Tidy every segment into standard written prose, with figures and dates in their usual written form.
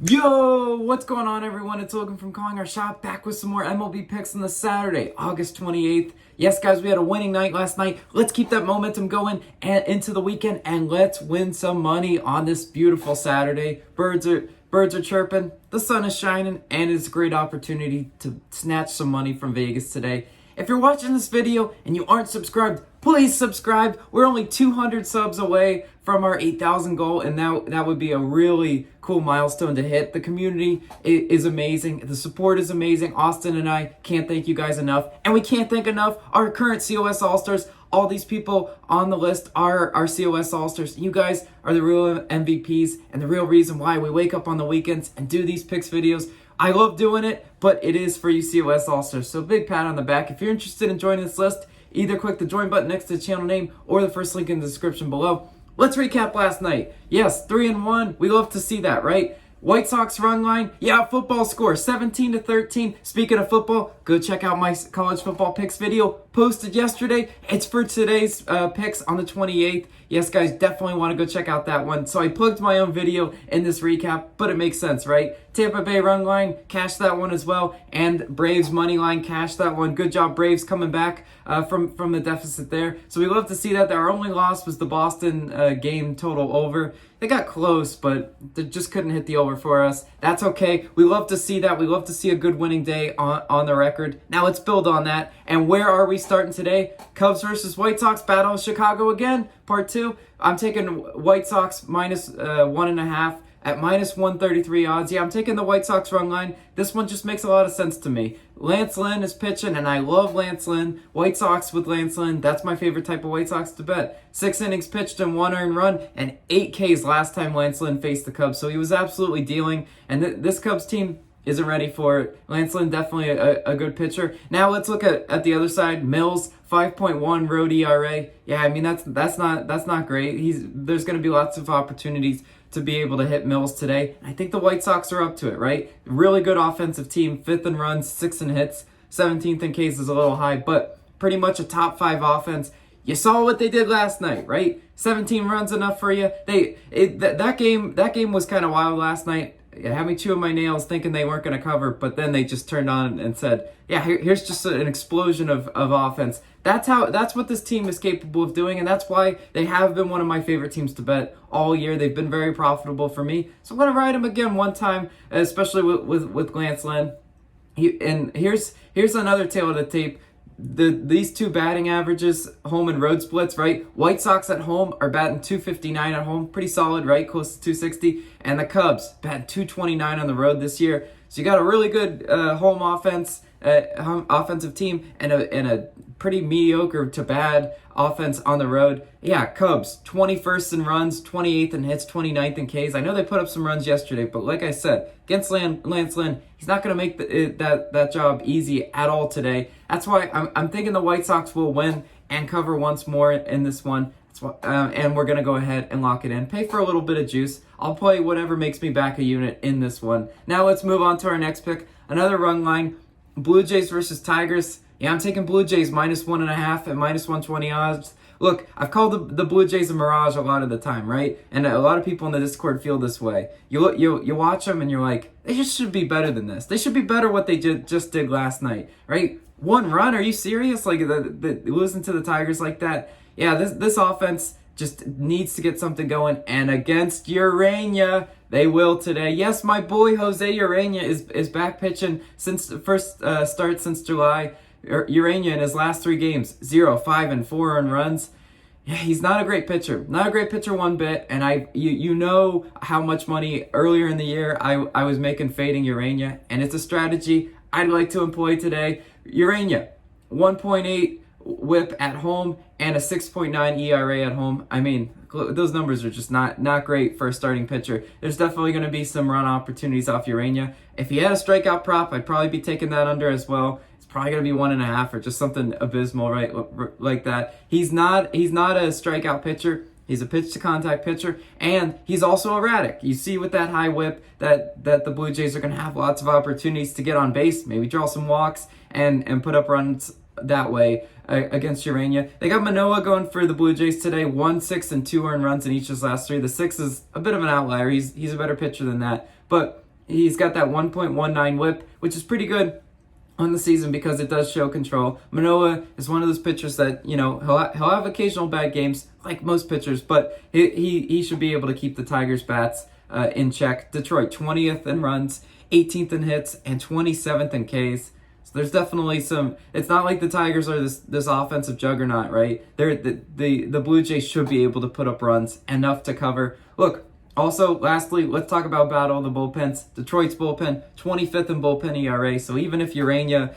Yo, what's going on, everyone? It's Logan from Calling Our Shop, back with some more MLB picks on the Saturday, August 28th. Yes, guys, we had a winning night last night. Let's keep that momentum going and into the weekend, and let's win some money on this beautiful Saturday. Birds are chirping, the sun is shining, and it's a great opportunity to snatch some money from Vegas today. If you're watching this video and you aren't subscribed, please subscribe. We're only 200 subs away from our 8,000 goal, and that would be a really cool milestone to hit. The community is amazing. The support is amazing. Austin and I can't thank you guys enough. And we can't thank enough our current COS All-Stars. All these people on the list are our COS All-Stars. You guys are the real MVPs and the real reason why we wake up on the weekends and do these picks videos. I love doing it, but it is for you COS All-Stars. So big pat on the back. If you're interested in joining this list, either click the join button next to the channel name or the first link in the description below. Let's recap last night. Yes, 3-1. We love to see that, right? White Sox run line. Yeah, football score, 17-13. Speaking of football, go check out my college football picks video posted yesterday. It's for today's picks on the 28th. Yes, guys, definitely want to go check out that one. So I plugged my own video in this recap, but it makes sense, right? Tampa Bay run line, cash that one as well. And Braves money line, cash that one. Good job, Braves, coming back from the deficit there. So we love to see that. Our only loss was the Boston game total over. They got close, but they just couldn't hit the over for us. That's okay. We love to see that. We love to see a good winning day on the record. Now let's build on that. And where are we starting today? Cubs versus White Sox, battle of Chicago again, part 2. I'm taking White Sox minus 1.5 at minus 133 odds. Yeah, I'm taking the White Sox run line. This one just makes a lot of sense to me. Lance Lynn is pitching, and I love Lance Lynn. White Sox with Lance Lynn, that's my favorite type of White Sox to bet. 6 innings pitched and 1 earned run, and 8 Ks last time Lance Lynn faced the Cubs. So he was absolutely dealing, and this Cubs team isn't ready for it. Lance Lynn, definitely a good pitcher. Now let's look at the other side. Mills, 5.1 road ERA. Yeah, I mean that's not great. There's going to be lots of opportunities to be able to hit Mills today. I think the White Sox are up to it, right? Really good offensive team, 5th in runs, 6th in hits, 17th in Ks is a little high, but pretty much a top 5 offense. You saw what they did last night, right? 17 runs enough for you. That game was kind of wild last night. It had me chewing my nails thinking they weren't going to cover, but then they just turned on and said, yeah, here's just an explosion of offense. That's what this team is capable of doing, and that's why they have been one of my favorite teams to bet all year. They've been very profitable for me. So I'm going to ride them again one time, especially with Lance Lynn. And here's another tale of the tape. These two batting averages, home and road splits, right? White Sox at home are batting 259 at home, pretty solid, right? Close to 260. And the Cubs batting 229 on the road this year. So you got a really good home offensive team and a pretty mediocre to bad offense on the road. Yeah, Cubs, 21st in runs, 28th in hits, 29th in Ks. I know they put up some runs yesterday, but like I said, against Lance Lynn, he's not going to make that job easy at all today. That's why I'm thinking the White Sox will win and cover once more in this one. That's why, and we're going to go ahead and lock it in. Pay for a little bit of juice. I'll play whatever makes me back a unit in this one. Now let's move on to our next pick. Another run line, Blue Jays versus Tigers. Yeah, I'm taking Blue Jays minus 1.5 at minus 120 odds. Look, I've called the Blue Jays a mirage a lot of the time, right? And a lot of people in the Discord feel this way. You watch them and you're like, they just should be better than this. They should be better what they just did last night, right? 1 run? Are you serious? Like losing to the Tigers like that? Yeah, this offense just needs to get something going. And against Urania, they will today. Yes, my boy Jose Urania is back pitching since the first start since July. Urania in his last 3 games, 0, 5, and 4 earned runs. Yeah, he's not a great pitcher. Not a great pitcher one bit. And you know how much money earlier in the year I was making fading Urania. And it's a strategy I'd like to employ today. Urania, 1.8 whip at home and a 6.9 ERA at home. I mean, those numbers are just not great for a starting pitcher. There's definitely going to be some run opportunities off Urania. If he had a strikeout prop, I'd probably be taking that under as well. Probably going to be 1.5 or just something abysmal, right? Like that. He's not a strikeout pitcher. He's a pitch to contact pitcher, and he's also erratic. You see with that high whip that the Blue Jays are going to have lots of opportunities to get on base, maybe draw some walks and put up runs that way against Urania. They got Manoah going for the Blue Jays today, 1, 6, and 2 earned runs in each of his last 3. The 6 is a bit of an outlier. He's a better pitcher than that, but He's got that 1.19 whip, which is pretty good on the season because it does show control. Manoah is one of those pitchers that, he'll have occasional bad games like most pitchers, but he should be able to keep the Tigers' bats in check. Detroit, 20th in runs, 18th in hits, and 27th in Ks. So there's definitely some. It's not like the Tigers are this offensive juggernaut, right? The Blue Jays should be able to put up runs enough to cover. Look, also, lastly, let's talk about battle of the bullpens. Detroit's bullpen, 25th in bullpen ERA. So even if Urania,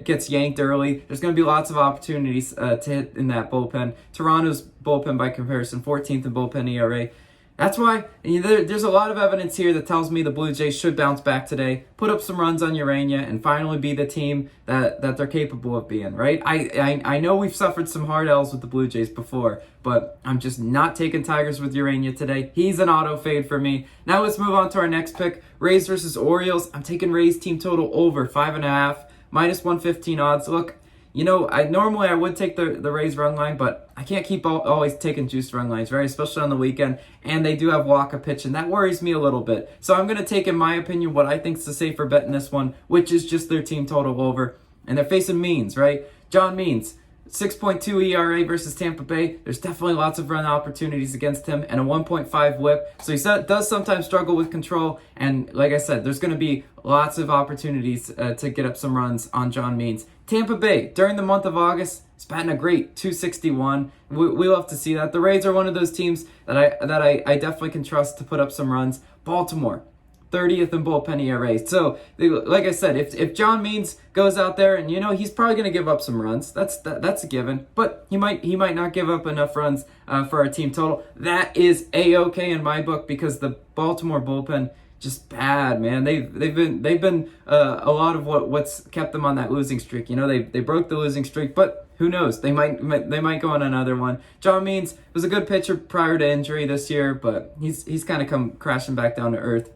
gets yanked early, there's going to be lots of opportunities to hit in that bullpen. Toronto's bullpen, by comparison, 14th in bullpen ERA. That's why there's a lot of evidence here that tells me the Blue Jays should bounce back today, put up some runs on Urania, and finally be the team that they're capable of being, right? I know we've suffered some hard L's with the Blue Jays before, but I'm just not taking Tigers with Urania today. He's an auto fade for me. Now let's move on to our next pick, Rays versus Orioles. I'm taking Rays team total over 5.5, minus 115 odds. Look, I would take the Rays run line, but I can't keep always taking juice run lines, right? Especially on the weekend, and they do have Waka pitching. That worries me a little bit. So I'm going to take, in my opinion, what I think is the safer bet in this one, which is just their team total over. And they're facing Means, right? John Means, 6.2 ERA versus Tampa Bay. There's definitely lots of run opportunities against him and a 1.5 whip. So he does sometimes struggle with control. And like I said, there's going to be lots of opportunities to get up some runs on John Means. Tampa Bay, during the month of August, is batting a great 261. We love to see that. The Rays are one of those teams that I definitely can trust to put up some runs. Baltimore, 30th in bullpen ERA. So, like I said, if John Means goes out there and he's probably going to give up some runs, that's a given. But he might not give up enough runs for our team total. That is a-okay in my book because the Baltimore bullpen just bad, man. They've been a lot of what's kept them on that losing streak. They broke the losing streak, but who knows? They might go on another one. John Means was a good pitcher prior to injury this year, but he's kind of come crashing back down to earth.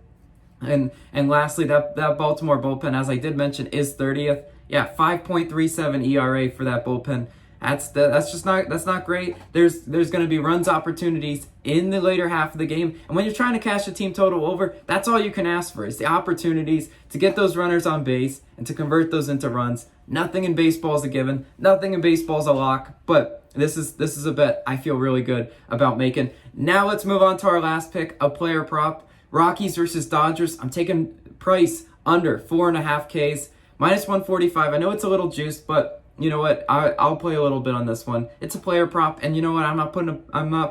And lastly, that Baltimore bullpen, as I did mention, is 30th. Yeah, 5.37 ERA for that bullpen. That's not great. There's going to be runs opportunities in the later half of the game, and when you're trying to cash a team total over, that's all you can ask for is the opportunities to get those runners on base and to convert those into runs. Nothing in baseball is a given. Nothing in baseball is a lock. But this is a bet I feel really good about making. Now let's move on to our last pick, a player prop. Rockies versus Dodgers. I'm taking price under 4.5 Ks, minus 145. I know it's a little juiced, but you know what? I'll play a little bit on this one. It's a player prop, and you know what? I'm not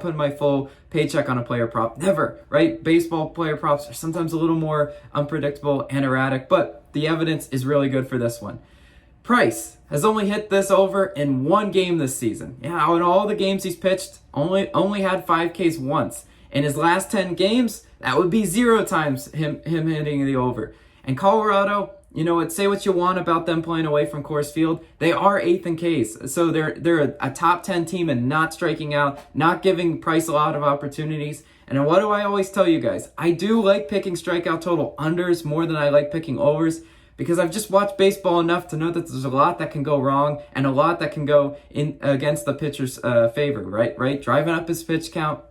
putting my full paycheck on a player prop. Never, right? Baseball player props are sometimes a little more unpredictable and erratic, but the evidence is really good for this one. Price has only hit this over in one game this season. Yeah, in all the games he's pitched, only had 5 Ks once. In his last 10 games, that would be 0 times him hitting the over. And Colorado, say what you want about them playing away from Coors Field. They are 8th in Ks. So they're a top 10 team and not striking out, not giving Price a lot of opportunities. And what do I always tell you guys? I do like picking strikeout total unders more than I like picking overs because I've just watched baseball enough to know that there's a lot that can go wrong and a lot that can go in against the pitcher's favor, right? Driving up his pitch count,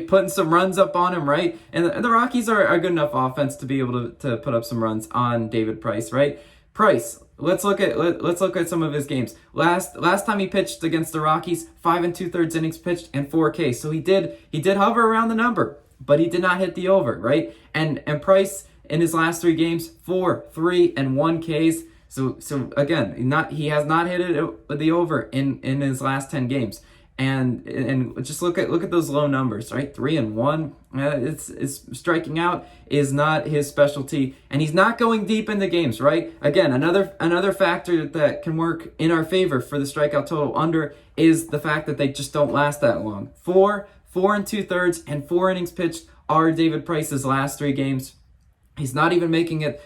putting some runs up on him, right? And the Rockies are a good enough offense to be able to put up some runs on David Price, right? Price, let's look at some of his games. Last time he pitched against the Rockies, 5 2/3 innings pitched and 4 Ks. So he did hover around the number, but he did not hit the over, right? And Price in his last 3 games, 4, 3, and 1 Ks. So again, he has not hit the over in his last 10 games. And just look at those low numbers, right? 3 and 1. It's striking out is not his specialty, and he's not going deep in the games, right? Again, another factor that can work in our favor for the strikeout total under is the fact that they just don't last that long. 4 2/3, and 4 innings pitched are David Price's last 3 games. He's not even making it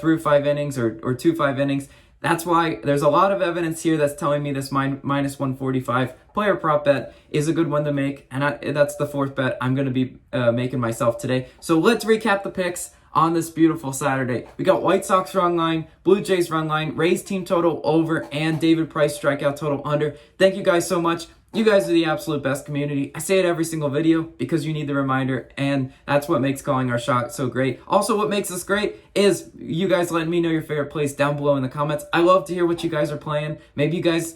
through 5 innings or 2 5 innings. That's why there's a lot of evidence here that's telling me this minus 145 player prop bet is a good one to make, and that's the 4th bet I'm going to be making myself today. So let's recap the picks on this beautiful Saturday. We got White Sox run line, Blue Jays run line, Rays team total over, and David Price strikeout total under. Thank you guys so much You guys are the absolute best community. I say it every single video because you need the reminder, and that's what makes Calling Our Shot so great. Also, what makes us great is you guys letting me know your favorite plays down below in the comments. I love to hear what you guys are playing. Maybe you guys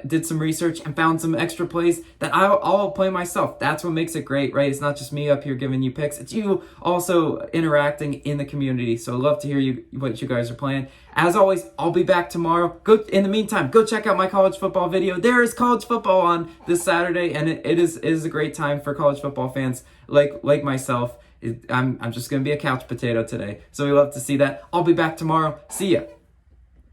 did some research and found some extra plays that I'll play myself. That's what makes it great, right? It's not just me up here giving you picks. It's you also interacting in the community. So I love to hear what you guys are playing. As always, I'll be back tomorrow. In the meantime, go check out my college football video. There is college football on this Saturday, and it is a great time for college football fans like myself. I'm just going to be a couch potato today. So we love to see that. I'll be back tomorrow. See ya.